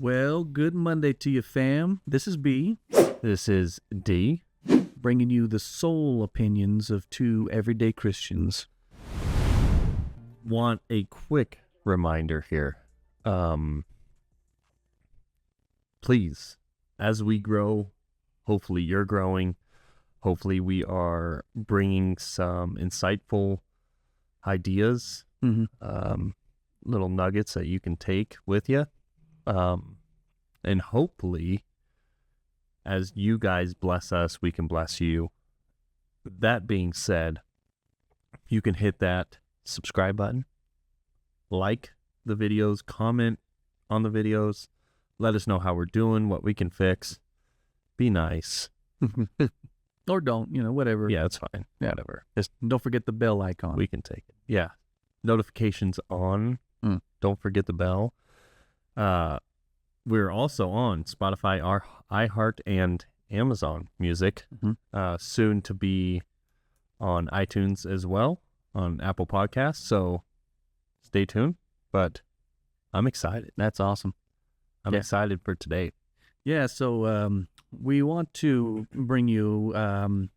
Well, good Monday to you, fam. This is B, This is D. bringing you the soul opinions of two everyday Christians. Want a quick reminder here. Please, as we grow, hopefully you're growing. Hopefully we are bringing some insightful ideas, little nuggets that you can take with you. And hopefully, as you guys bless us, we can bless you. That being said, you can hit that subscribe button, like the videos, comment on the videos, let us know how we're doing, what we can fix. Be nice. Or don't, whatever. Yeah, it's fine. Yeah. Whatever. Just don't forget the bell icon. We can take it. Yeah. Notifications on. Don't forget the bell. We're also on Spotify, our iHeart, and Amazon Music. Soon to be on iTunes as well, on Apple Podcasts. So stay tuned. But I'm excited. That's awesome. I'm excited for today. Yeah, so we want to bring you,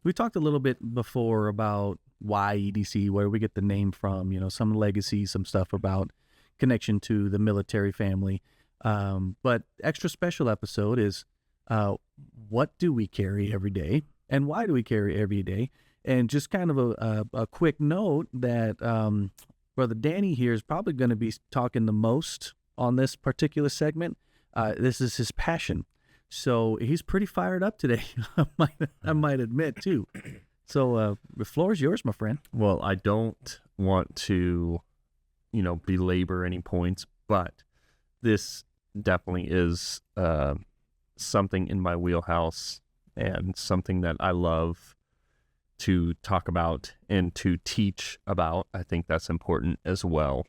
we talked a little bit before about why EDC, where we get the name from, some legacy, some stuff about connection to the military family. But extra special episode is what do we carry every day and why do we carry every day? And just kind of a quick note that Brother Danny here is probably going to be talking the most on this particular segment. This is his passion. So he's pretty fired up today, I might admit, too. So the floor is yours, my friend. Well, I don't want to, belabor any points, but this definitely is something in my wheelhouse and something that I love to talk about and to teach about. I think that's important as well.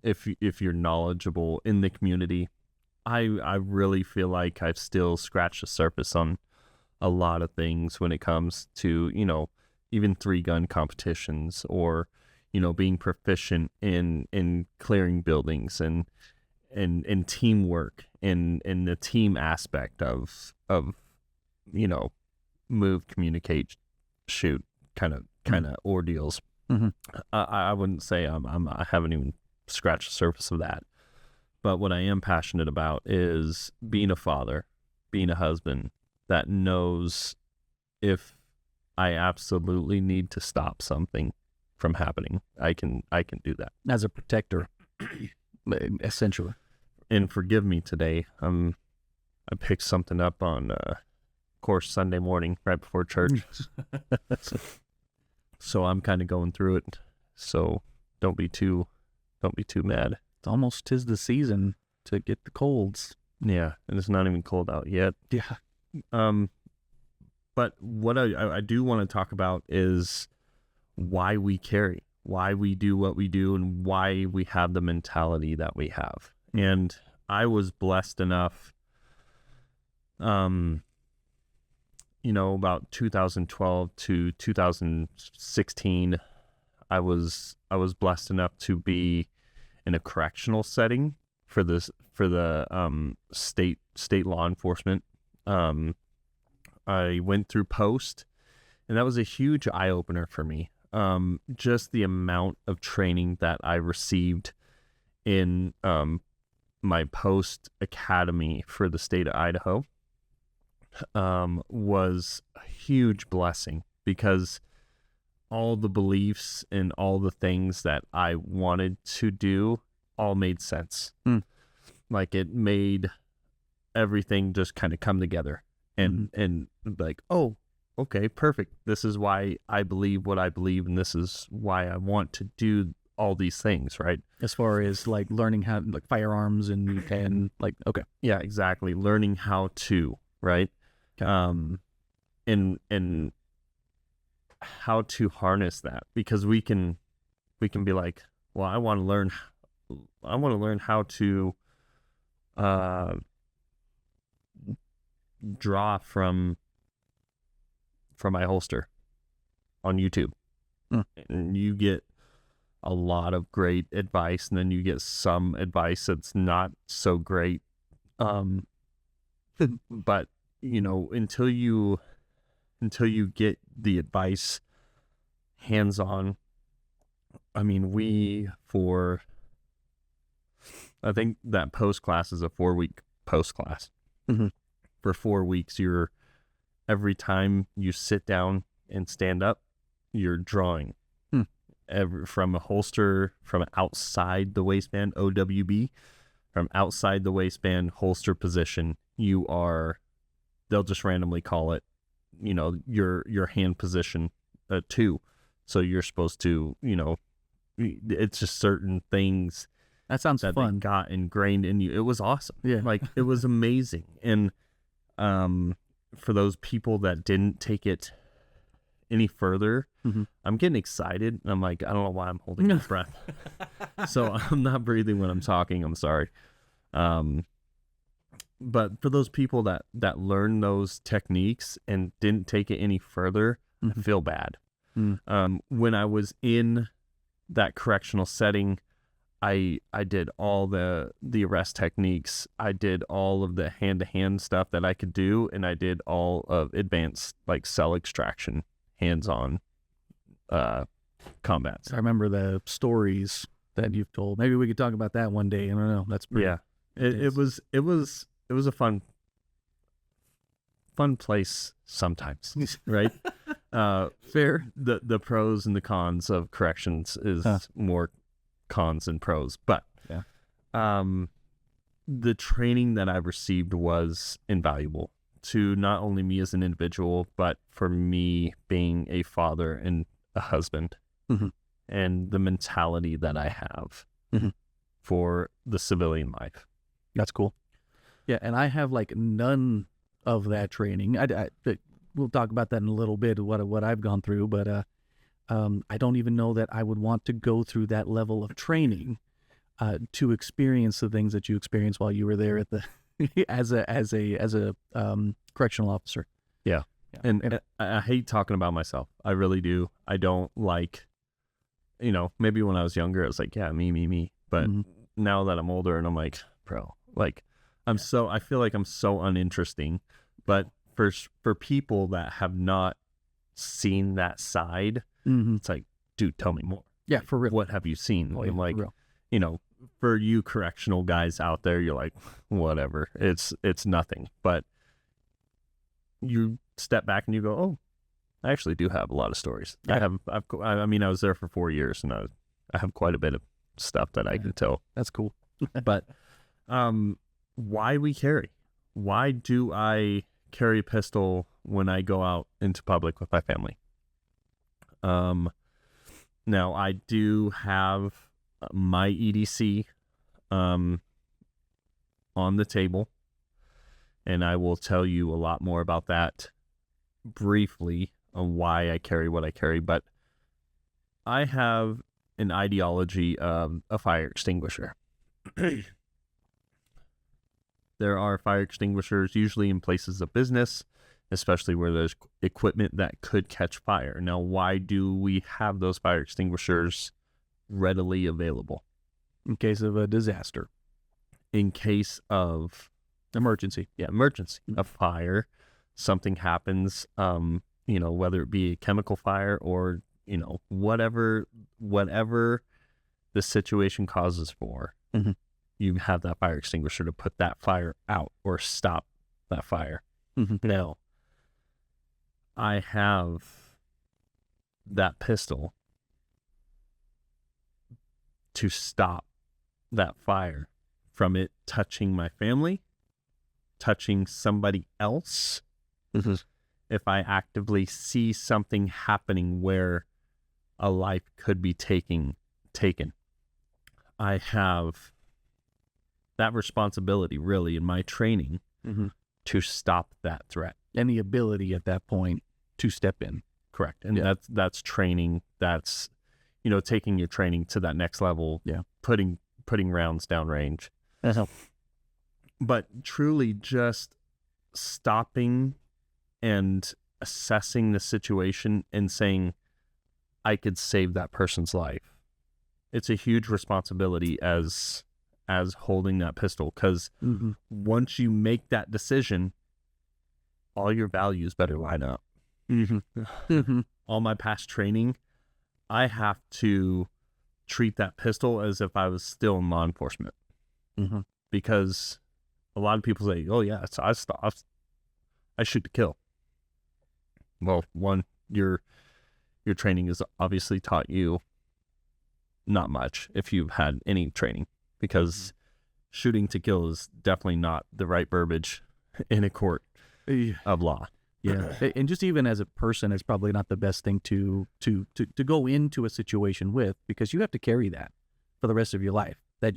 If you're knowledgeable in the community, I really feel like I've still scratched the surface on a lot of things when it comes to, even 3-gun competitions or, being proficient in clearing buildings and teamwork and the team aspect of move, communicate, shoot kind of ordeals. I wouldn't say I haven't even scratched the surface of that. But what I am passionate about is being a father, being a husband that knows if I absolutely need to stop something from happening, I can do that. As a protector, essentially. And forgive me today. I picked something up on course Sunday morning right before church. So I'm kind of going through it. So don't be too mad. It's almost 'tis the season to get the colds. Yeah, and it's not even cold out yet. Yeah. But what I do want to talk about is why we carry, why we do what we do, and why we have the mentality that we have. And I was blessed enough, about 2012 to 2016, I was blessed enough to be in a correctional setting for the state law enforcement. I went through post, and that was a huge eye opener for me. Just the amount of training that I received in my post academy for the state of Idaho was a huge blessing, because all the beliefs and all the things that I wanted to do all made sense. Like, it made everything just kind of come together and like, oh, okay, perfect. This is why I believe what I believe, and this is why I want to do all these things, right? As far as like learning how, like firearms and like, okay. Yeah, exactly. Learning how to, right? Okay. And how to harness that, because we can be like, well, I want to learn how to draw from my holster on YouTube. And you get a lot of great advice, and then you get some advice that's not so great Um, but until you get the advice hands-on, I mean, I think that post class is a 4-week post class. Mm-hmm. For 4 weeks, every time you sit down and stand up, you're drawing. From a holster, from outside the waistband, OWB, from outside the waistband holster position, they'll just randomly call it, your hand position 2. So you're supposed to, it's just certain things That sounds that fun. they got ingrained in you. It was awesome. Yeah. Like, it was amazing. And for those people that didn't take it any further, Mm-hmm. I'm getting excited. And I'm like, I don't know why I'm holding my breath. So I'm not breathing when I'm talking. I'm sorry. But for those people that learned those techniques and didn't take it any further, Mm-hmm. I feel bad. When I was in that correctional setting, I did all the arrest techniques. I did all of the hand-to-hand stuff that I could do, and I did all of advanced, like, cell extraction, hands-on combats. I remember the stories that you've told. Maybe we could talk about that one day. I don't know. That's pretty. Yeah, it was a fun place sometimes, right? Fair. The pros and the cons of corrections is more cons and pros, but yeah. The training that I've received was invaluable to not only me as an individual, but for me being a father and a husband, mm-hmm. and the mentality that I have mm-hmm. for the civilian life. That's cool. Yeah, and I have like none of that training. We'll talk about that in a little bit, what I've gone through, but I don't even know that I would want to go through that level of training to experience the things that you experienced while you were there at the as a correctional officer. Yeah. And I hate talking about myself. I really do. I don't like, maybe when I was younger, I was like, yeah, me. But mm-hmm. now that I'm older and I'm like, bro, like, I feel like I'm so uninteresting. But for people that have not seen that side, mm-hmm. it's like, dude, tell me more. Yeah, for real. What have you seen? Oh, I'm like, for real. For you correctional guys out there, you're like, whatever. It's nothing. But you step back and you go, oh, I actually do have a lot of stories. Yeah. I was there for 4 years, and I have quite a bit of stuff that I can tell. That's cool. But why we carry? Why do I carry a pistol when I go out into public with my family? Now I do have my EDC on the table, and I will tell you a lot more about that briefly on why I carry what I carry. But I have an ideology of a fire extinguisher. There are fire extinguishers usually in places of business, especially where there's equipment that could catch fire. Now, why do we have those fire extinguishers readily available? In case of a disaster. In case of emergency. Yeah, emergency. A fire, something happens, whether it be a chemical fire or, whatever the situation causes for, mm-hmm. you have that fire extinguisher to put that fire out or stop that fire. Mm-hmm. Now, I have that pistol to stop that fire from it touching my family, touching somebody else. Mm-hmm. If I actively see something happening where a life could be taken, I have that responsibility really in my training mm-hmm. to stop that threat. And the ability at that point to step in. Correct. And that's training. That's, taking your training to that next level. Yeah. Putting rounds downrange. Uh-huh. But truly just stopping and assessing the situation and saying, I could save that person's life. It's a huge responsibility as as holding that pistol, because once you make that decision, all your values better line up. All my past training, I have to treat that pistol as if I was still in law enforcement, because a lot of people say, "Oh yeah, so I shoot to kill." Well, one, your training has obviously taught you not much if you've had any training, because shooting to kill is definitely not the right verbiage in a court of law. Yeah, and just even as a person, it's probably not the best thing to go into a situation with, because you have to carry that for the rest of your life. That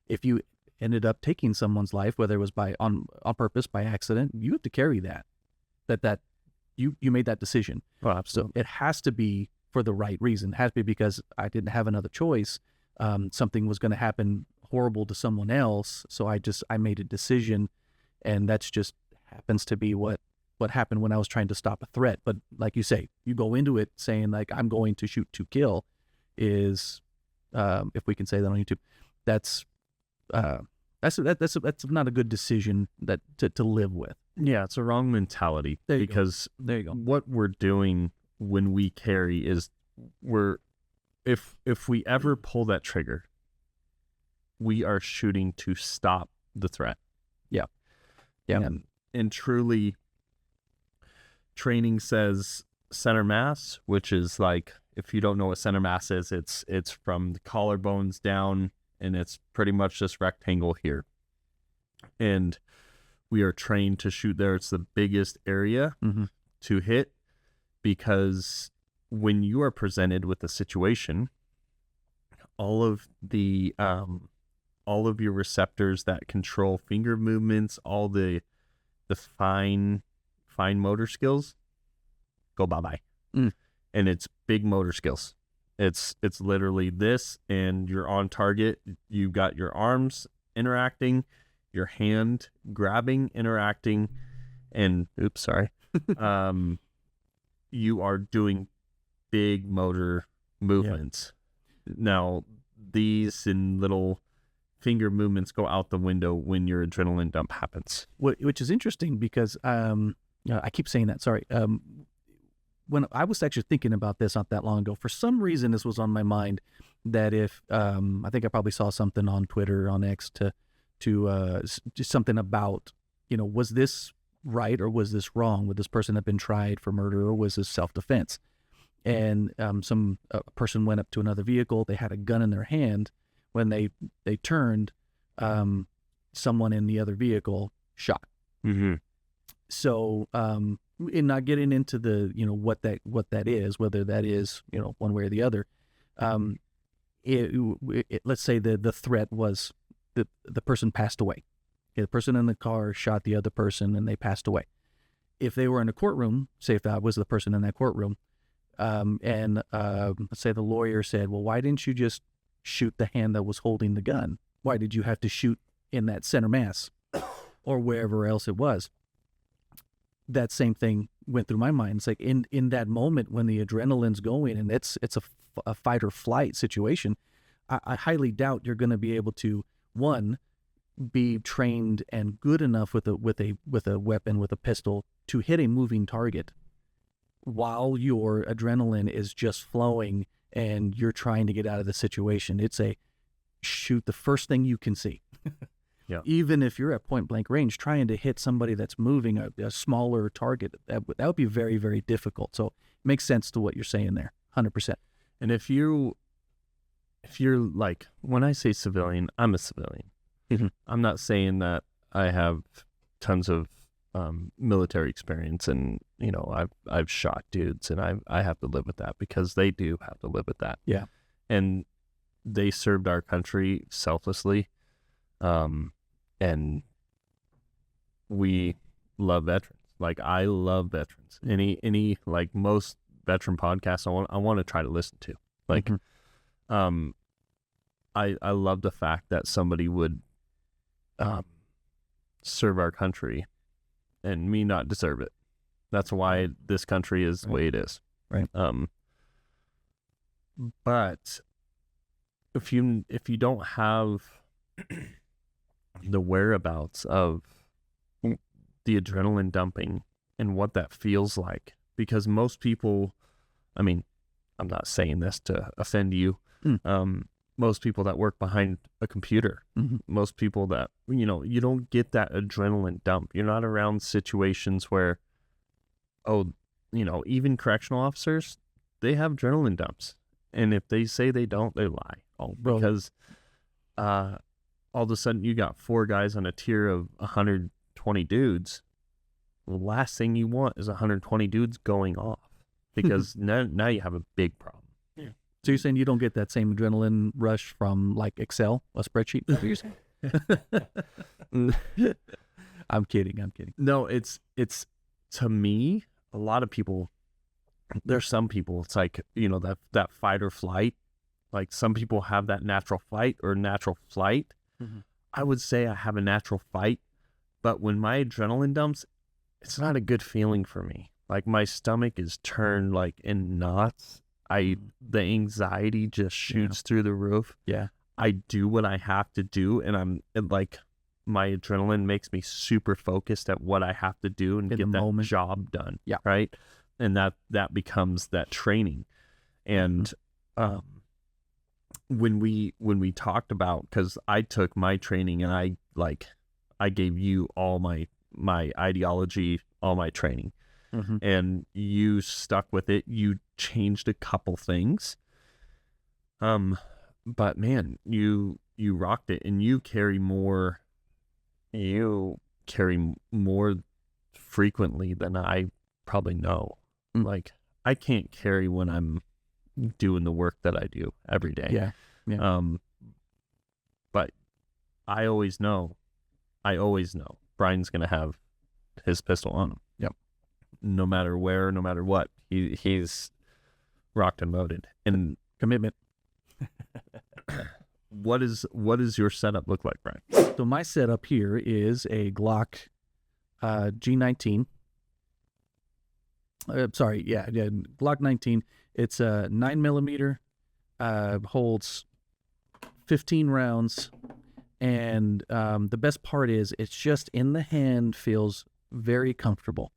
if you ended up taking someone's life, whether it was on purpose, by accident, you have to carry that you made that decision. Oh, absolutely. So it has to be for the right reason. It has to be because I didn't have another choice. Something was going to happen horrible to someone else, so I made a decision, and that's just happens to be what happened when I was trying to stop a threat. But like you say, you go into it saying like, I'm going to shoot to kill, is if we can say that on YouTube, that's not a good decision to live with. Yeah, it's a wrong mentality, because there you go. What we're doing when we carry is if we ever pull that trigger, we are shooting to stop the threat. Yeah. And truly, training says center mass, which is like, if you don't know what center mass is, it's from the collarbones down, and it's pretty much this rectangle here. And we are trained to shoot there. It's the biggest area to hit, because when you are presented with a situation, all of your receptors that control finger movements, all the fine motor skills go bye-bye. And it's big motor skills. It's literally this, and you're on target. You've got your arms interacting, your hand grabbing, interacting, and you are doing big motor movements. Now, these and little finger movements go out the window when your adrenaline dump happens. Which is interesting, because I keep saying that, sorry. When I was actually thinking about this not that long ago, for some reason this was on my mind, that if I think I probably saw something on Twitter, on X, to just something about, was this right or was this wrong? Would this person have been tried for murder, or was this self-defense? And some person went up to another vehicle. They had a gun in their hand. When they turned, someone in the other vehicle shot. So in not getting into the what that is, whether that is one way or the other, let's say the threat was the person passed away. The person in the car shot the other person and they passed away. If they were in a courtroom, say if that was the person in that courtroom, and let's say the lawyer said, well, why didn't you just shoot the hand that was holding the gun? Why did you have to shoot in that center mass or wherever else it was? That same thing went through my mind. It's like in that moment when the adrenaline's going and it's a fight or flight situation, I highly doubt you're going to be able to, one, be trained and good enough with a weapon, with a pistol, to hit a moving target while your adrenaline is just flowing and you're trying to get out of the situation. It's a shoot the first thing you can see. Yeah. Even if you're at point blank range, trying to hit somebody that's moving, a smaller target, that would be very, very difficult. So it makes sense to what you're saying there, 100%. And if you're like, when I say civilian, I'm a civilian. I'm not saying that I have tons of military experience, and I've shot dudes, and I have to live with that, because they do have to live with that. Yeah. And they served our country selflessly. And we love veterans. Like, I love veterans. Any like most veteran podcasts I want to try to listen to. Like, I love the fact that somebody would serve our country and me not deserve it. That's why this country is the way it is. Right. But if you don't have the whereabouts of the adrenaline dumping and what that feels like. Because most people, I mean, I'm not saying this to offend you. Most people that work behind a computer, most people that, you don't get that adrenaline dump. You're not around situations where, even correctional officers, they have adrenaline dumps. And if they say they don't, they lie. Because all of a sudden you got 4 guys on a tier of 120 dudes. The last thing you want is 120 dudes going off, because now you have a big problem. Yeah. So you're saying you don't get that same adrenaline rush from like Excel, a spreadsheet? Is that what you're saying? I'm kidding. No, it's to me, a lot of people, there's some people, it's like, that fight or flight. Like some people have that natural fight or natural flight. I would say I have a natural fight, but when my adrenaline dumps, it's not a good feeling for me. Like my stomach is turned like in knots. The anxiety just shoots through the roof. Yeah. I do what I have to do, and my adrenaline makes me super focused at what I have to do and get that job done. Yeah. Right. And that becomes that training. And when we talked about, because I took my training and I gave you all my ideology, all my training, and you stuck with it. You changed a couple things, but man, you rocked it, and you carry more frequently than I probably know. Like I can't carry when I'm doing the work that I do every day. Yeah. But I always know Brian's gonna have his pistol on him. Yep. No matter where, no matter what, he's rocked and loaded. And Commitment. what does your setup look like, Brian? So my setup here is a Glock G19. Glock 19. It's a 9mm, holds 15 rounds, and the best part is it's just in the hand, feels very comfortable.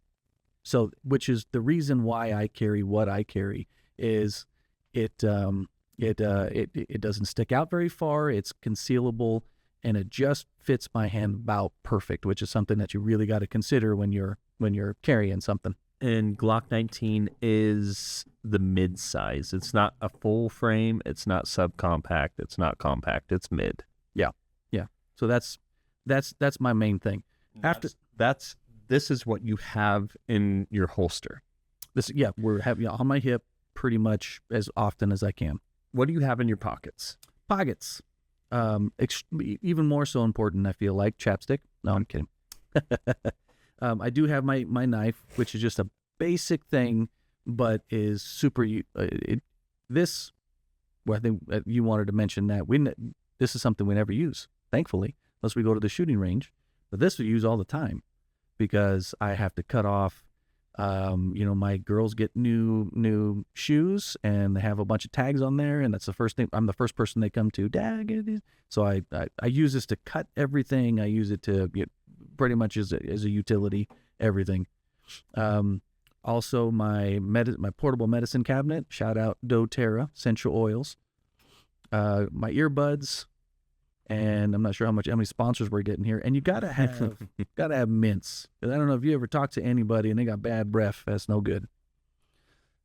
So, which is the reason why I carry what I carry, is it doesn't stick out very far. It's concealable, and it just fits my hand about perfect, which is something that you really got to consider when you're carrying something. And Glock 19 is the mid-size. It's not a full frame. It's not subcompact. It's not compact. It's mid. Yeah. So that's my main thing. This is what you have in your holster. We're having on my hip pretty much as often as I can. What do you have in your pockets? Pockets. Even more so important, I feel like, chapstick. No, I'm kidding. I do have my knife, which is just a basic thing, but is super. I think you wanted to mention that this is something we never use, thankfully, unless we go to the shooting range. But this we use all the time, because I have to cut off. My girls get new shoes, and they have a bunch of tags on there, and that's the first thing. I'm the first person they come to. Dad, so I use this to cut everything. I use it to pretty much as a utility, everything. Also my portable medicine cabinet, shout out doTERRA essential oils, my earbuds, and I'm not sure how many sponsors we're getting here. And you gotta have mints. I don't know if you ever talk to anybody and they got bad breath. That's no good.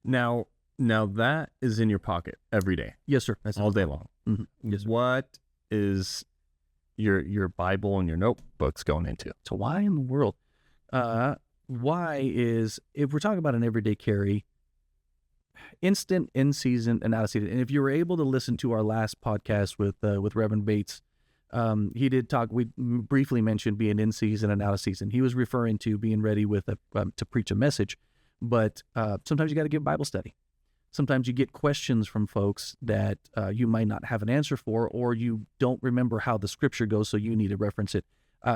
Now that is in your pocket every day. Yes, sir. That's all day long. Mm-hmm. Yes, sir. What is your Bible and your notebooks going into? So why in the world? Why is, if we're talking about an everyday carry, instant, in season, and out of season. And if you were able to listen to our last podcast with Reverend Bates, he did talk. We briefly mentioned being in season and out of season. He was referring to being ready with to preach a message, but sometimes you got to give Bible study. Sometimes you get questions from folks that you might not have an answer for, or you don't remember how the scripture goes, so you need to reference it.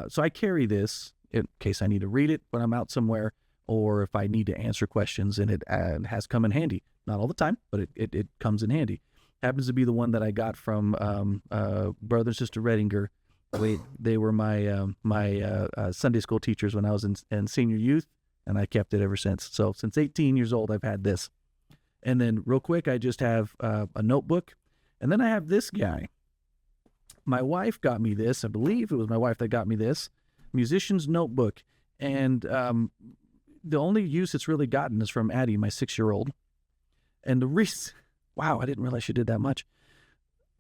So I carry this in case I need to read it when I'm out somewhere, or if I need to answer questions, and it has come in handy. Not all the time, but it comes in handy. Happens to be the one that I got from Brother and Sister Redinger They were my Sunday school teachers when I was in senior youth, and I kept it ever since. So since 18 years old, I've had this. And then real quick, I just have a notebook, and then I have this guy. My wife got me this. I believe it was my wife that got me this musician's notebook, and the only use it's really gotten is from Addie, my 6-year-old. And the reason, wow, I didn't realize she did that much.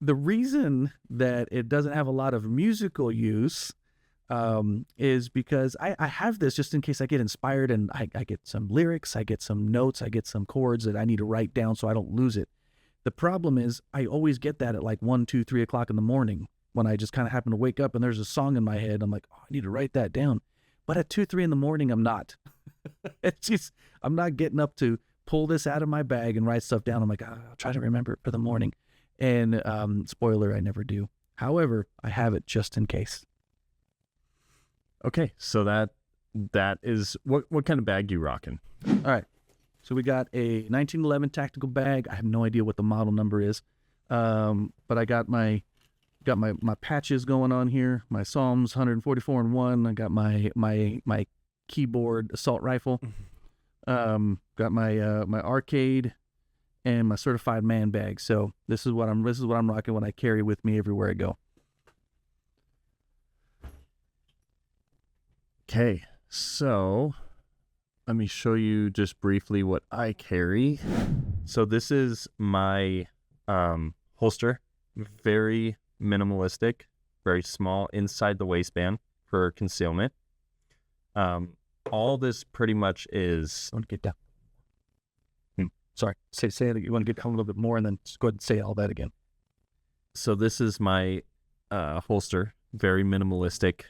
The reason that it doesn't have a lot of musical use is because I have this just in case I get inspired and I get some lyrics, I get some notes, I get some chords that I need to write down so I don't lose it. The problem is I always get that at like 1, 2, 3 o'clock in the morning when I just kind of happen to wake up and there's a song in my head. I'm like, oh, I need to write that down. But at 2, 3 in the morning, I'm not. It's just, I'm not getting up to pull this out of my bag and write stuff down. I'm like, oh, I'll try to remember it for the morning. And spoiler, I never do. However, I have it just in case. Okay, so that is what kind of bag you rocking? All right. So we got a 1911 tactical bag. I have no idea what the model number is. But I got my patches going on here. My Psalms 144-1. I got my keyboard assault rifle. Got my arcade and my certified man bag. So this is what I'm rocking when I carry with me everywhere I go. Okay, so let me show you just briefly what I carry. So this is my holster, very minimalistic, very small inside the waistband for concealment. All this pretty much is... I want to get down. Sorry, say it. You want to get down a little bit more and then just go ahead and say all that again. So this is my holster, very minimalistic.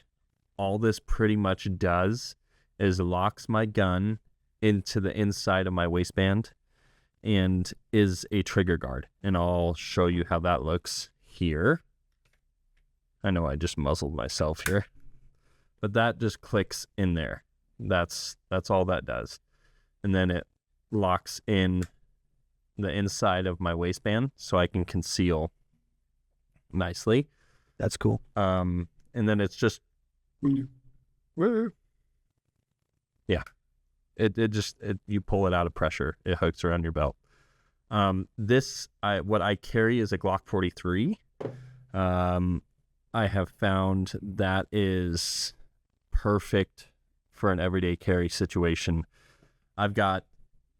All this pretty much does is locks my gun into the inside of my waistband and is a trigger guard. And I'll show you how that looks here. I know I just muzzled myself here, but that just clicks in there. That's all that does. And then it locks in the inside of my waistband so I can conceal nicely. That's cool. And then it's just, yeah, it just you pull it out of pressure. It hooks around your belt. What I carry is a Glock 43. I have found that is perfect for an everyday carry situation. I've got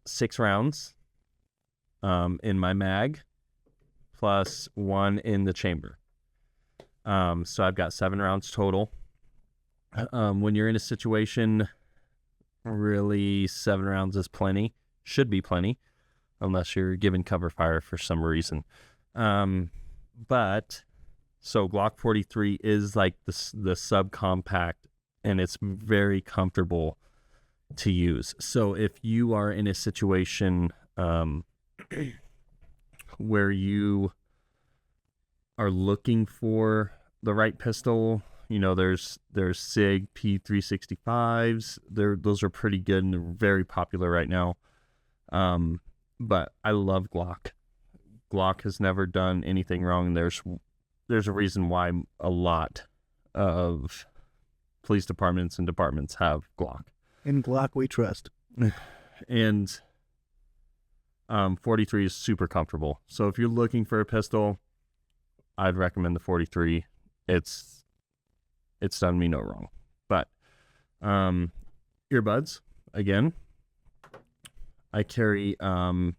6 rounds in my mag, plus 1 in the chamber. So I've got 7 rounds total. When you're in a situation, really 7 rounds is plenty. Should be plenty, unless you're given cover fire for some reason. But so Glock 43 is like the subcompact, and it's very comfortable to use. So if you are in a situation where you are looking for the right pistol, you know, there's SIG P365s. Those are pretty good and they're very popular right now. But I love Glock. Glock has never done anything wrong. There's a reason why a lot of police departments and departments have Glock. In Glock we trust. And 43 is super comfortable. So if you're looking for a pistol, I'd recommend the 43. It's done me no wrong. But earbuds, again, I carry the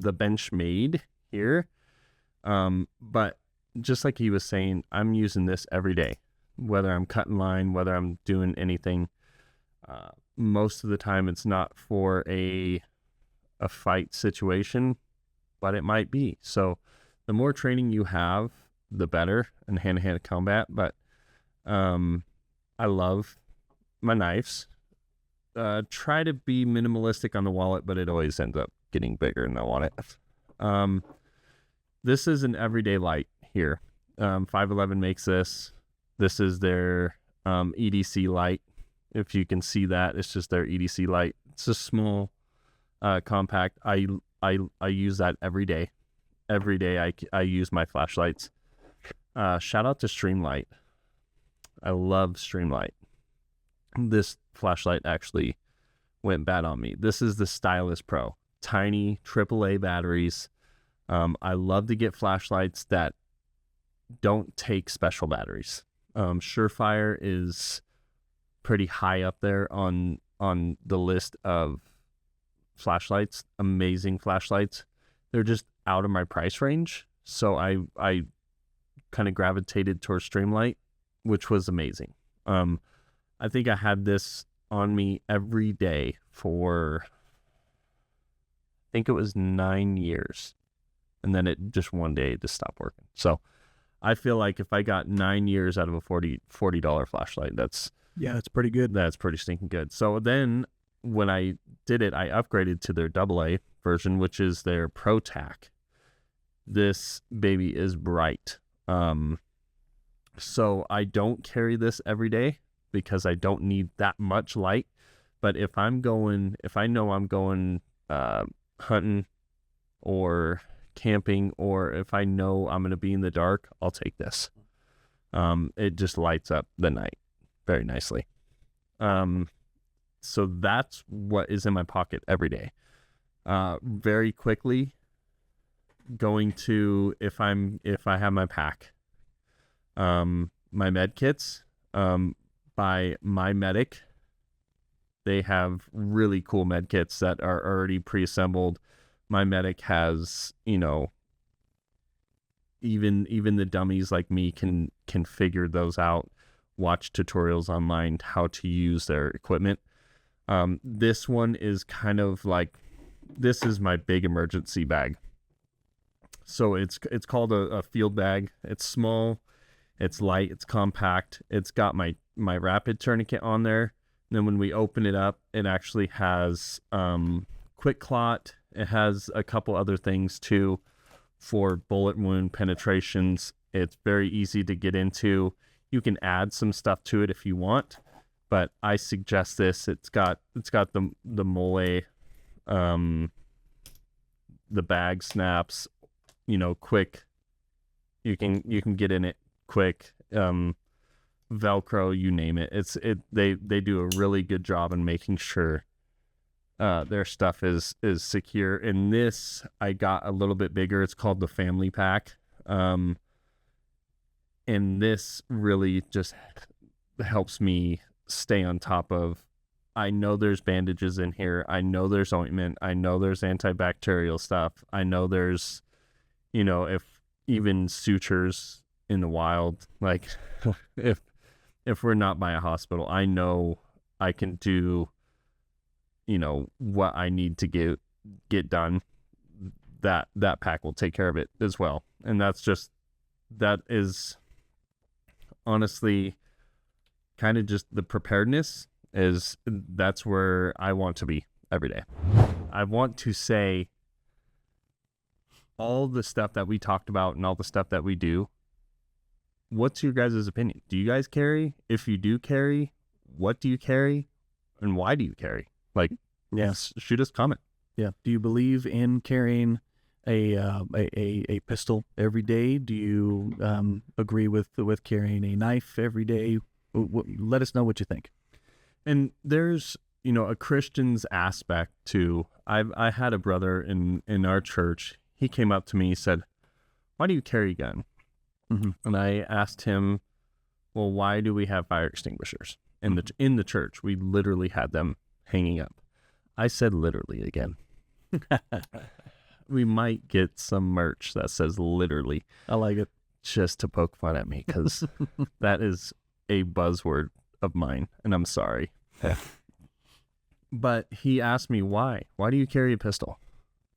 Benchmade here. But just like he was saying, I'm using this every day, whether I'm cutting line, whether I'm doing anything. Most of the time it's not for a fight situation, but it might be. So the more training you have, the better in hand-to-hand combat. But I love my knives. Try to be minimalistic on the wallet, but it always ends up getting bigger than I want it. This is an everyday light here. 511 makes this. This is their EDC light. If you can see that, it's just their EDC light. It's a small, compact. I use that every day. Every day I use my flashlights. Shout out to Streamlight. I love Streamlight. This flashlight actually went bad on me. This is the Stylus Pro. Tiny AAA batteries. I love to get flashlights that don't take special batteries. Surefire is pretty high up there on the list of flashlights. Amazing flashlights. They're just out of my price range. So I kind of gravitated towards Streamlight, which was amazing. I think I had this on me every day for, I think it was 9 years. And then it just one day it just stopped working. So I feel like if I got 9 years out of a $40 flashlight, that's pretty good. That's pretty stinking good. So then when I did it, I upgraded to their AA version, which is their Pro Tac. This baby is bright. So I don't carry this every day because I don't need that much light. But if I know I'm going hunting or camping, or if I know I'm going to be in the dark, I'll take this. It just lights up the night very nicely. So that's what is in my pocket every day. Very quickly going to, if I have my pack, my med kits, by My Medic. They have really cool med kits that are already pre-assembled. My Medic has, even the dummies like me can figure those out, watch tutorials online how to use their equipment. This one is kind of like, this is my big emergency bag. So it's called a field bag. It's small, it's light, it's compact. It's got my rapid tourniquet on there. And then when we open it up, it actually has quick clot. It has a couple other things too for bullet wound penetrations. It's very easy to get into. You can add some stuff to it if you want, but I suggest this. It's got the mole, the bag snaps, quick. You can get in it quick. Velcro, you name it. They do a really good job in making sure their stuff is secure. In this, I got a little bit bigger. It's called the family pack. And this really just helps me stay on top of, I know there's bandages in here. I know there's ointment. I know there's antibacterial stuff. I know there's, if even sutures in the wild, like if we're not by a hospital, I know I can do, what I need to get done. That pack will take care of it as well. And that is honestly kind of just the preparedness that's where I want to be every day. I want to say all the stuff that we talked about and all the stuff that we do. What's your guys' opinion? Do you guys carry? If you do carry, what do you carry? And why do you carry? Shoot us a comment. Yeah. Do you believe in carrying a pistol every day? Do you agree with carrying a knife every day? Let us know what you think. And there's, a Christian's aspect to, I had a brother in our church. He came up to me, he said, "Why do you carry a gun?" Mm-hmm. And I asked him, "Well, why do we have fire extinguishers in the church? We literally had them hanging up." I said literally again. We might get some merch that says literally. I like it. Just to poke fun at me, because that is a buzzword of mine, and I'm sorry. But he asked me, why? Why do you carry a pistol?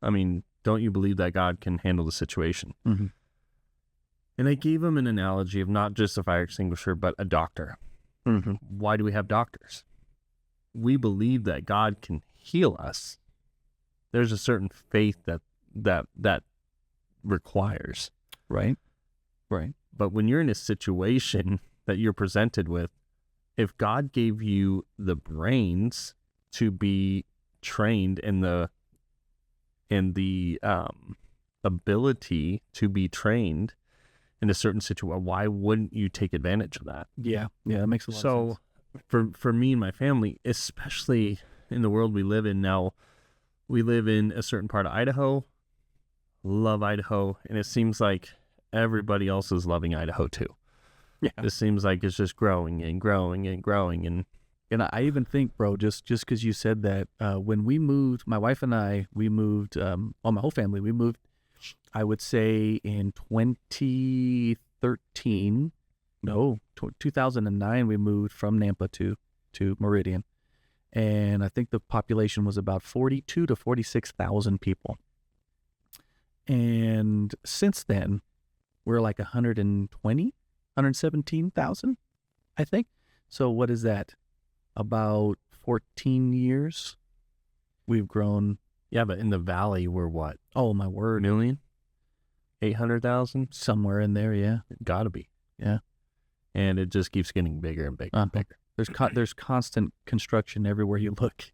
I mean, don't you believe that God can handle the situation? Mm-hmm. And I gave him an analogy of not just a fire extinguisher, but a doctor. Mm-hmm. Why do we have doctors? We believe that God can heal us. There's a certain faith that requires. Right. But when you're in a situation that you're presented with, if God gave you the brains to be trained in the ability to be trained in a certain situation, why wouldn't you take advantage of that? Yeah, that makes a lot of sense. For me and my family, especially in the world we live in now, we live in a certain part of Idaho, love Idaho, and it seems like everybody else is loving Idaho too. Yeah. It seems like it's just growing and growing and growing. And I even think, bro, just because you said that, when we moved, my wife and I, we moved, my whole family, we moved, I would say in 2013, 2009, we moved from Nampa to Meridian. And I think the population was about 42 to 46,000 people. And since then, we're like 117,000, I think. So what is that? About 14 years we've grown. Yeah, but in the valley, we're what? Oh, my word. 800,000? Somewhere in there, yeah. Gotta be. Yeah. And it just keeps getting bigger and bigger and bigger. There's constant construction everywhere you look.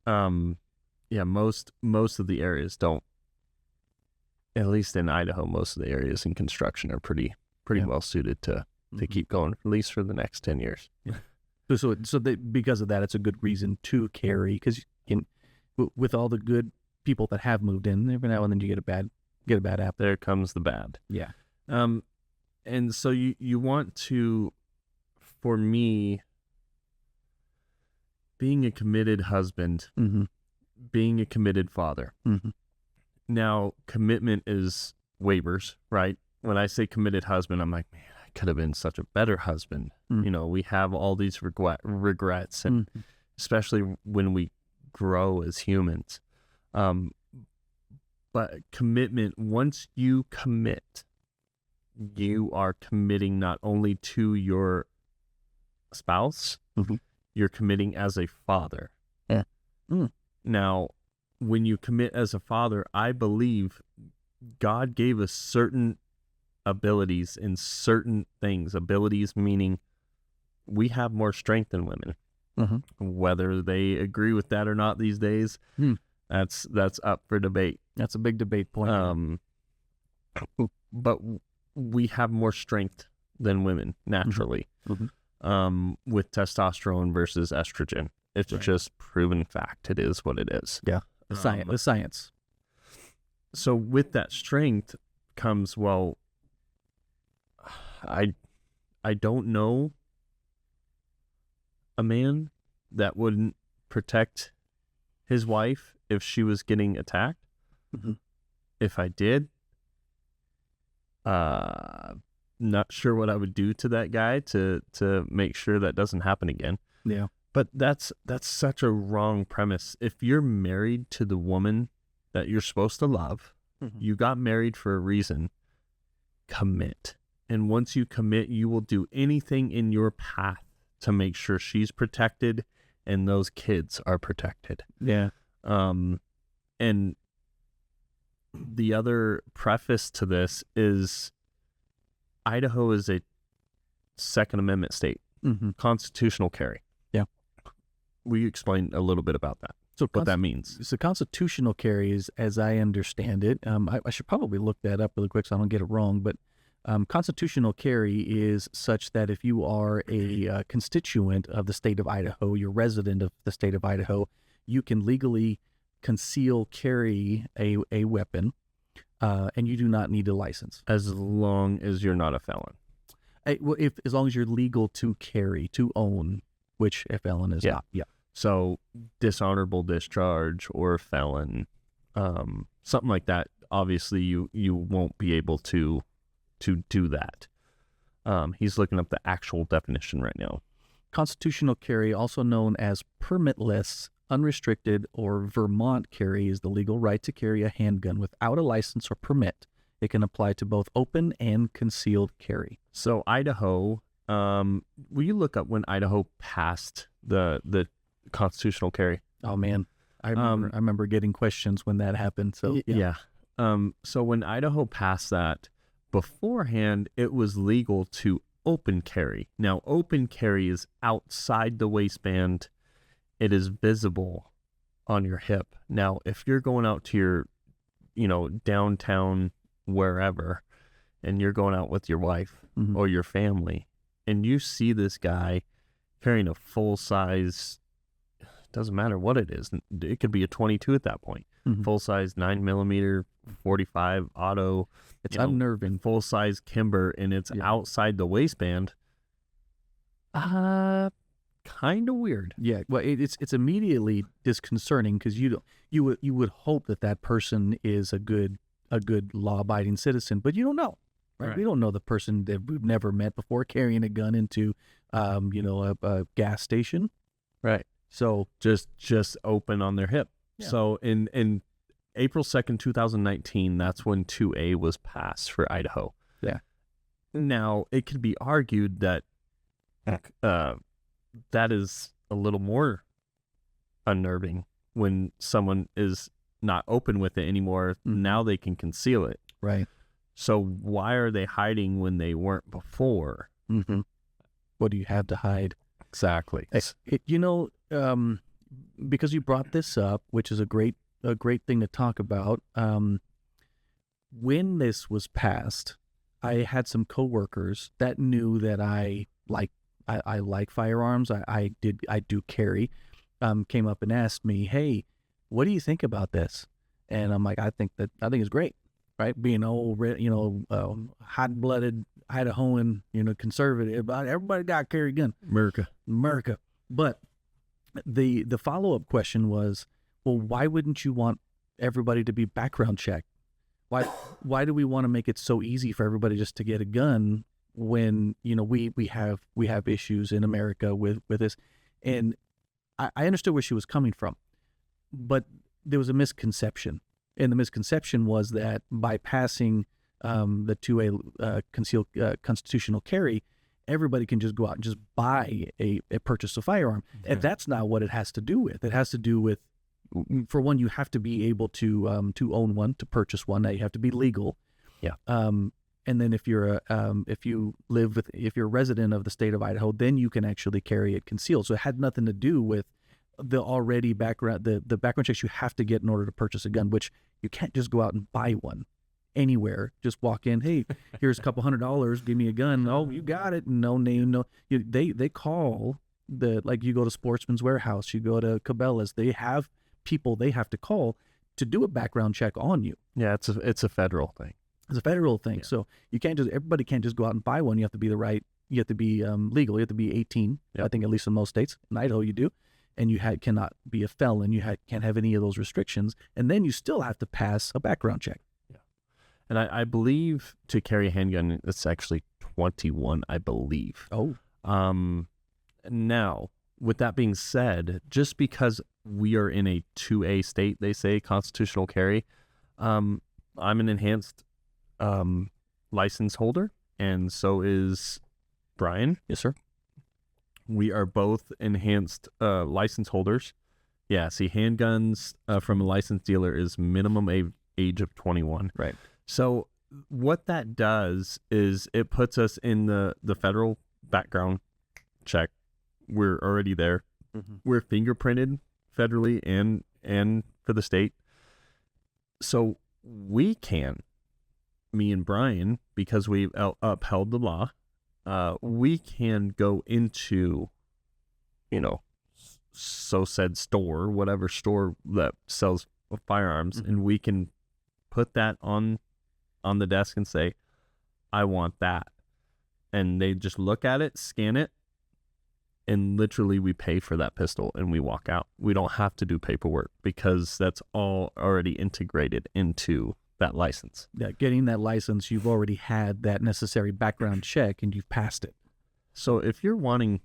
Yeah, most of the areas don't. At least in Idaho, most of the areas in construction are pretty well suited to keep going, at least for the next 10 years. Yeah. So because of that, it's a good reason to carry, because with all the good people that have moved in, every now and then you get a bad apple. There comes the bad. Yeah. And so you want to, for me, being a committed husband, being a committed father. Now, commitment is waivers, right? When I say committed husband, I'm like, man, I could have been such a better husband. We have all these regrets, and especially when we grow as humans. But commitment, once you commit, you are committing not only to your spouse, you're committing as a father. Yeah. Now, when you commit as a father, I believe God gave us certain abilities in certain things. Abilities meaning we have more strength than women. Whether they agree with that or not these days, that's up for debate. That's a big debate point. But we have more strength than women naturally. With testosterone versus estrogen. It's just proven fact. It is what it is. Yeah. The science. So with that strength comes, well, I don't know a man that wouldn't protect his wife if she was getting attacked. If I did, not sure what I would do to that guy to make sure that doesn't happen again. Yeah. But that's such a wrong premise. If you're married to the woman that you're supposed to love, you got married for a reason, commit. And once you commit, you will do anything in your path to make sure she's protected and those kids are protected. Yeah. And the other preface to this is Idaho is a Second Amendment state, constitutional carry. Yeah. Will you explain a little bit about that? So what that means? So constitutional carry is, as I understand it, I should probably look that up really quick so I don't get it wrong, but constitutional carry is such that if you are a constituent of the state of Idaho, you're resident of the state of Idaho, you can legally conceal carry a weapon, and you do not need a license. As long as you're not a felon. As long as you're legal to carry, to own, which a felon is not. Yeah. So dishonorable discharge or a felon, something like that. Obviously, you won't be able to do that. He's looking up the actual definition right now. Constitutional carry, also known as permitless, unrestricted, or Vermont carry, is the legal right to carry a handgun without a license or permit. It can apply to both open and concealed carry. So Idaho, will you look up when Idaho passed the constitutional carry? Oh man, I remember getting questions when that happened. So yeah. So when Idaho passed that, beforehand it was legal to open carry. Now open carry is outside the waistband. It is visible on your hip. Now if you're going out to your, downtown wherever, and you're going out with your wife Mhm. or your family, and you see this guy carrying a full-size, doesn't matter what it is, it could be a 22 at that point, Mhm. full-size 9mm 45 auto, It's you know, unnerving. full-size Kimber, and it's Yeah. outside the waistband. Kind of weird. Yeah, well, it's immediately disconcerting because you would hope that person is a good law-abiding citizen, but you don't know, right? Right. We don't know the person that we've never met before carrying a gun into, a gas station. Right. So Just open on their hip. Yeah. So in April 2nd, 2019, that's when 2A was passed for Idaho. Yeah. Now, it could be argued that that is a little more unnerving when someone is not open with it anymore. Mhm. Now they can conceal it. right. So why are they hiding when they weren't before? Mm-hmm. What do you have to hide? Exactly. Because you brought this up, which is a great thing to talk about. When this was passed, I had some coworkers that knew that I like firearms. I do carry. Came up and asked me, "Hey, what do you think about this?" And I'm like, I think it's great, right? Being old, hot-blooded Idahoan, conservative. Everybody got to carry a gun. America. But the follow-up question was, well, why wouldn't you want everybody to be background checked? Why do we want to make it so easy for everybody just to get a gun when we have issues in America with this? And I understood where she was coming from, but there was a misconception, and the misconception was that by passing the 2A concealed constitutional carry, everybody can just go out and just buy a purchase a firearm. Okay. And that's not what it has to do with. It has to do with, for one, you have to be able to own one, to purchase one. Now you have to be legal. Yeah. And then if you're if you're a resident of the state of Idaho, then you can actually carry it concealed. So it had nothing to do with the already background the background checks you have to get in order to purchase a gun, which you can't just go out and buy one anywhere. Just walk in, hey, here's a couple $100, give me a gun. Oh, you got it. No name, no. They call you go to Sportsman's Warehouse, you go to Cabela's, they have people they have to call to do a background check on you. Yeah, it's a federal thing. It's a federal thing. Yeah. So everybody can't just go out and buy one. You have to be you have to be legal. You have to be 18. Yep. I think at least in most states. In Idaho, you do. And you cannot be a felon. You can't have any of those restrictions. And then you still have to pass a background check. Yeah. And I believe to carry a handgun, it's actually 21, I believe. Oh. Now, with that being said, just because we are in a 2A state, they say, constitutional carry, I'm an enhanced license holder, and so is Brian. Yes, sir. We are both enhanced license holders. Yeah, see, handguns from a licensed dealer is minimum age of 21. Right. So what that does is it puts us in the federal background check. We're already there. Mm-hmm. We're fingerprinted federally and for the state. So we can, me and Brian, because we've upheld the law, we can go into, so said store, whatever store that sells firearms, Mm-hmm. and we can put that on the desk and say, I want that. And they just look at it, scan it, and literally we pay for that pistol and we walk out. We don't have to do paperwork because that's all already integrated into that license. Yeah, getting that license, you've already had that necessary background check and you've passed it. So if you're wanting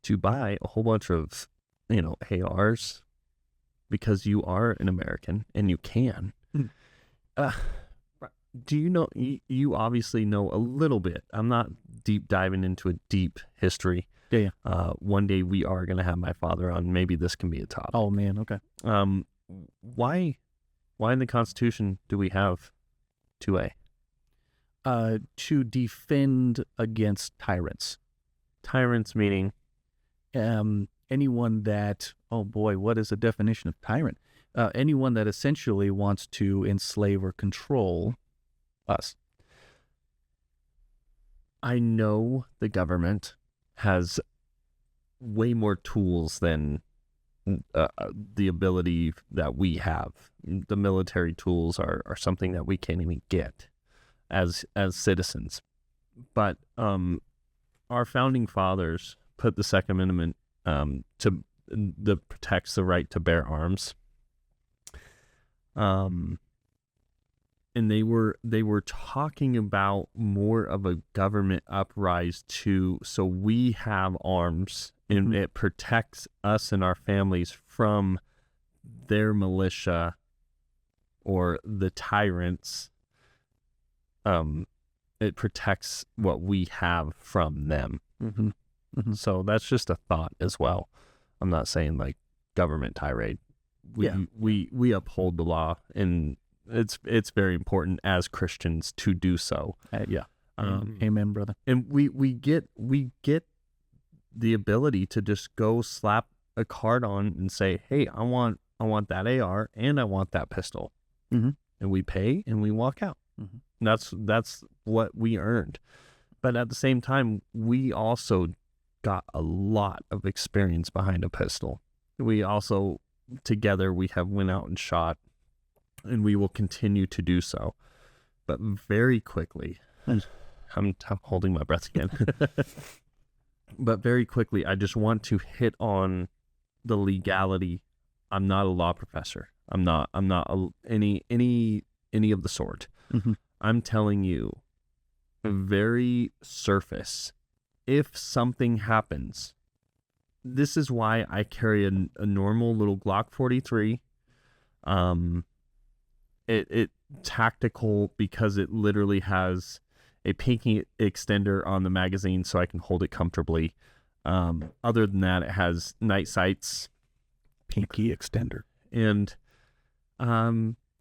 to buy a whole bunch of, ARs because you are an American and you can, do you know, you obviously know a little bit. I'm not deep diving into a deep history. Yeah. One day we are going to have my father on. Maybe this can be a topic. Oh, man. Okay. Why in the Constitution do we have 2A? To defend against tyrants. Tyrants meaning? Anyone that, oh boy, what is the definition of tyrant? Anyone that essentially wants to enslave or control us. I know the government has way more tools than the ability that we have. The military tools are something that we can't even get as citizens. But our founding fathers put the Second Amendment that protects the right to bear arms. And they were talking about more of a government uprise so we have arms, and it protects us and our families from their militia or the tyrants. It protects what we have from them. So that's just a thought as well. I'm not saying like government tirade. We uphold the law, and it's very important as Christians to do so. Amen, brother. And we get the ability to just go slap a card on and say, hey, I want that AR and I want that pistol. And we pay and we walk out. That's what we earned. But at the same time, we also got a lot of experience behind a pistol. We also, together, we have went out and shot, and we will continue to do so. But very quickly, I'm holding my breath again. But very quickly, I just want to hit on the legality. I'm not a law professor. I'm not any of the sort. I'm telling you, very surface. If something happens, this is why I carry a normal little Glock 43. It tactical because it literally has a pinky extender on the magazine so I can hold it comfortably. Other than that, it has night sights, Pinky extender, and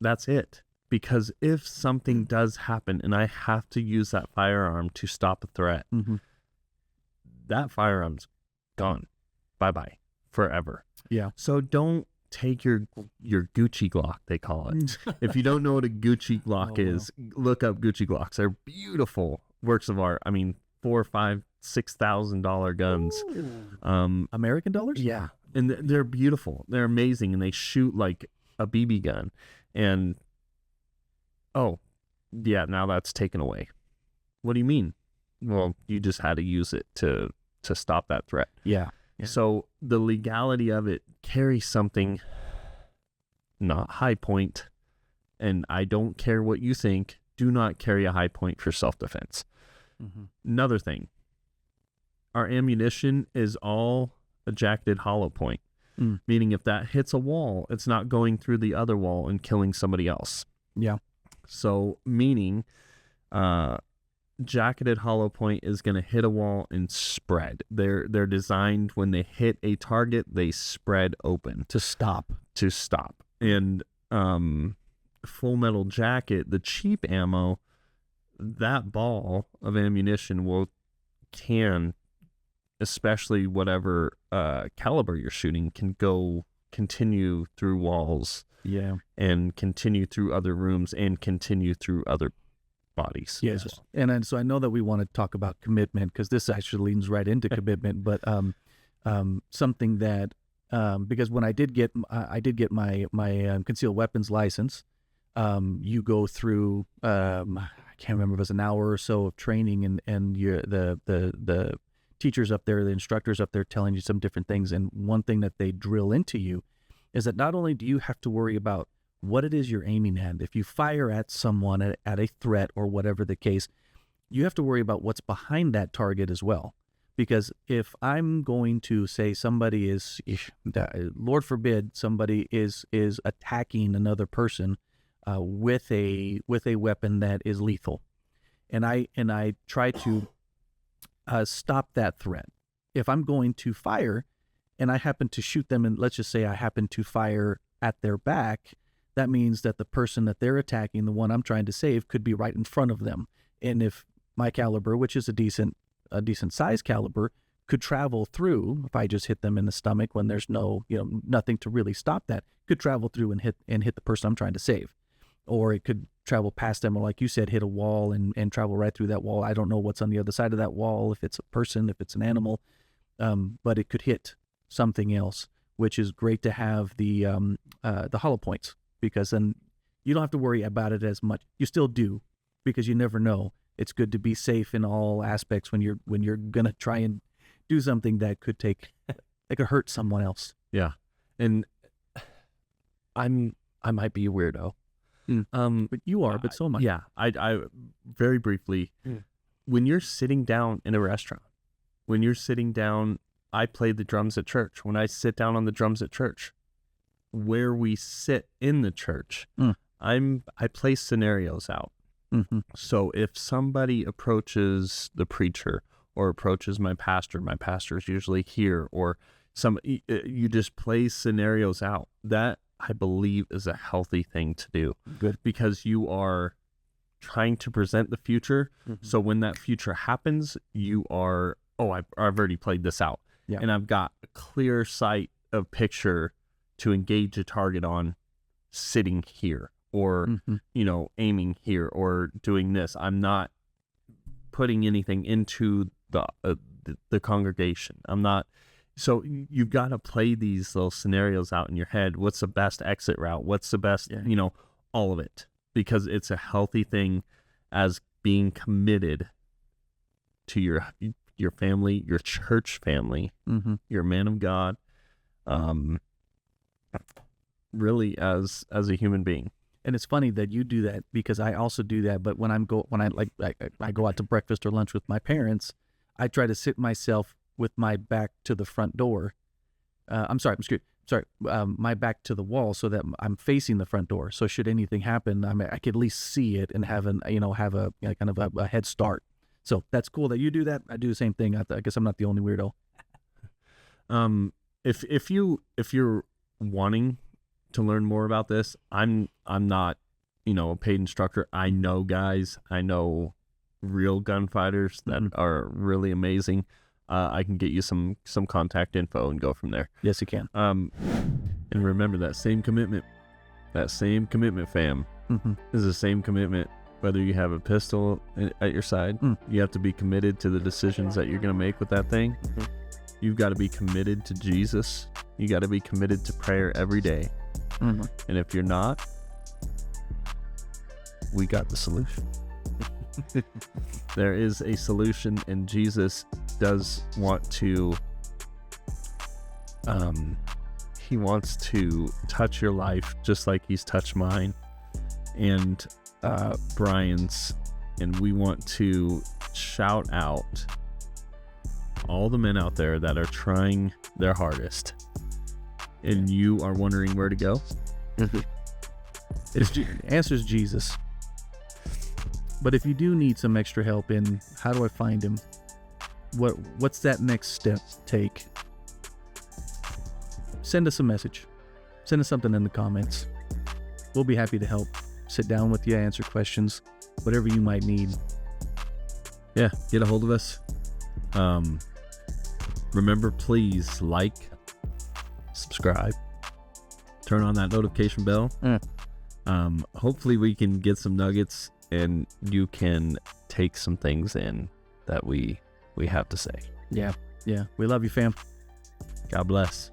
that's it. Because if something does happen and I have to use that firearm to stop a threat, that firearm's gone. Bye-bye. Forever. Yeah. So don't take your Gucci Glock, they call it. If you don't know what a Gucci Glock is, look up Gucci Glocks. They're beautiful works of art. I mean, $4,000, $5,000, $6,000 guns. American dollars? Yeah. And they're beautiful. They're amazing. And they shoot like a BB gun. And oh, yeah, now that's taken away. What do you mean? Well, you just had to use it to stop that threat. Yeah. So the legality of it carries something, not high point, and I don't care what you think, do not carry a high point for self-defense. Another thing, our ammunition is all a jacketed hollow point, meaning if that hits a wall, it's not going through the other wall and killing somebody else. Yeah. So meaning jacketed hollow point is going to hit a wall and spread. They're designed when they hit a target, they spread open To stop. And full metal jacket, the cheap ammo, that ball of ammunition can, especially whatever caliber you're shooting, can continue through walls. Yeah. And continue through other rooms and continue through other bodies. Yes. And so I know that we want to talk about commitment, because this actually leans right into commitment, but something that because when I did get my concealed weapons license, you go through I can't remember if it was an hour or so of training, and you're the teachers up there, the instructors up there telling you some different things, and one thing that they drill into you is that not only do you have to worry about what it is you're aiming at, if you fire at someone at a threat or whatever the case, you have to worry about what's behind that target as well. Because if I'm going to say somebody is, Lord forbid, somebody is attacking another person with a weapon that is lethal, and I try to stop that threat. If I'm going to fire and I happen to shoot them, and let's just say I happen to fire at their back, that means that the person that they're attacking, the one I'm trying to save, could be right in front of them. And if my caliber, which is a decent size caliber, could travel through, if I just hit them in the stomach when there's nothing to really stop that, could travel through and hit the person I'm trying to save. or it could travel past them, or like you said, hit a wall and travel right through that wall. I don't know what's on the other side of that wall, if it's a person, if it's an animal, but it could hit something else, which is great to have the hollow points, because then you don't have to worry about it as much. You still do, because you never know. It's good to be safe in all aspects when you're gonna try and do something that could hurt someone else. Yeah, and I might be a weirdo. But you are, but so am I. Yeah, I very briefly, when you're sitting down in a restaurant, when you're sitting down, I play the drums at church. When I sit down on the drums at church, where we sit in the church, I play scenarios out. Mm-hmm. So if somebody approaches the preacher or approaches my pastor is usually here, or you just play scenarios out. That, I believe, is a healthy thing to do. Good. Because you are trying to present the future. Mm-hmm. So when that future happens, you are, I've already played this out. Yeah. And I've got a clear sight of picture to engage a target on, sitting here, or, aiming here, or doing this. I'm not putting anything into the congregation. I'm not. So you've got to play these little scenarios out in your head. What's the best exit route? What's the best, all of it, because it's a healthy thing as being committed to your family, your church family, your man of God, really as a human being. And it's funny that you do that, because I also do that. But when I go out to breakfast or lunch with my parents, I try to sit myself with my back to the front door. My back to the wall, so that I'm facing the front door. So should anything happen, I could at least see it and have a head start. So that's cool that you do that. I do the same thing. I guess I'm not the only weirdo. If you're wanting to learn more about this, I'm not, a paid instructor. I know guys. I know real gunfighters that are really amazing. I can get you some contact info and go from there. Yes, you can. And remember, that same commitment, fam, is the same commitment. Whether you have a pistol at your side, you have to be committed to the decisions that you're going to make with that thing. You've got to be committed to Jesus. You got to be committed to prayer every day. And if you're not, we got the solution. There is a solution, and Jesus does want to, he wants to touch your life just like he's touched mine and Brian's. And we want to shout out all the men out there that are trying their hardest, and you are wondering where to go. The answer is Jesus. But if you do need some extra help in how do I find him, what's that next step take? Send us a message. Send us something in the comments. We'll be happy to help. Sit down with you, answer questions, whatever you might need. Yeah, get a hold of us. Remember, please like, subscribe, turn on that notification bell. Hopefully we can get some nuggets and you can take some things in that we have to say. Yeah. We love you, fam. God bless.